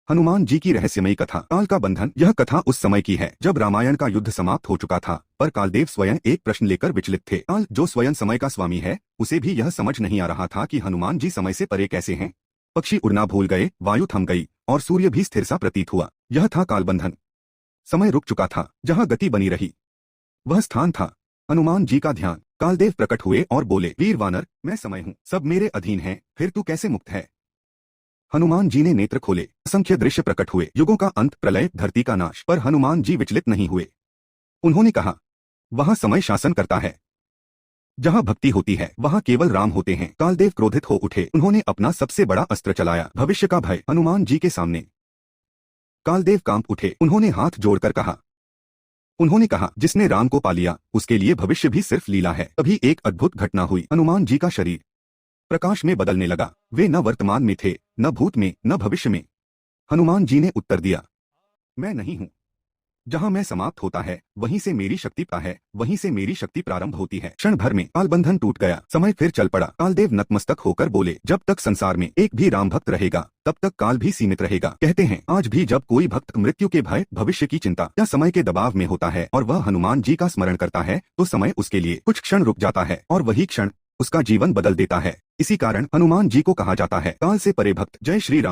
हनुमान जी की रहस्यमयी कथा काल का बंधन। यह कथा उस समय की है जब रामायण का युद्ध समाप्त हो चुका था, पर कालदेव स्वयं एक प्रश्न लेकर विचलित थे। काल, जो स्वयं समय का स्वामी है, उसे भी यह समझ नहीं आ रहा था कि हनुमान जी समय से परे कैसे हैं। पक्षी उड़ना भूल गए, वायु थम गई और सूर्य भी स्थिर सा प्रतीत हुआ। यह था कालबंधन। समय रुक चुका था, जहाँ गति बनी रही वह स्थान था हनुमान जी का ध्यान। कालदेव प्रकट हुए और बोले, वीर वानर, मैं समय हूँ, सब मेरे अधीन है, फिर तू कैसे मुक्त है। हनुमान जी ने नेत्र खोले, असंख्य दृश्य प्रकट हुए, युगों का अंत, प्रलय, धरती का नाश। पर हनुमान जी विचलित नहीं हुए। उन्होंने कहा, वहां समय शासन करता है, जहां भक्ति होती है वहां केवल राम होते हैं। कालदेव क्रोधित हो उठे, उन्होंने अपना सबसे बड़ा अस्त्र चलाया, भविष्य का भय। हनुमान जी के सामने कालदेव कांप उठे, उन्होंने हाथ जोड़कर कहा, जिसने राम को पा लिया, उसके लिए भविष्य भी सिर्फ लीला है। तभी एक अद्भुत घटना हुई, हनुमान जी का शरीर प्रकाश में बदलने लगा। वे न वर्तमान में थे, न भूत में, न भविष्य में। हनुमान जी ने उत्तर दिया, मैं नहीं हूँ। जहाँ मैं समाप्त होता है, वहीं से मेरी शक्ति है, वहीं से मेरी शक्ति प्रारंभ होती है। क्षण भर में कालबंधन टूट गया, समय फिर चल पड़ा। कालदेव नतमस्तक होकर बोले, जब तक संसार में एक भी राम भक्त रहेगा, तब तक काल भी सीमित रहेगा। कहते हैं, आज भी जब कोई भक्त मृत्यु के भय, भविष्य की चिंता या समय के दबाव में होता है और वह हनुमान जी का स्मरण करता है, तो समय उसके लिए कुछ क्षण रुक जाता है और वही क्षण उसका जीवन बदल देता है। इसी कारण हनुमान जी को कहा जाता है, काल से परे भक्त। जय श्री राम।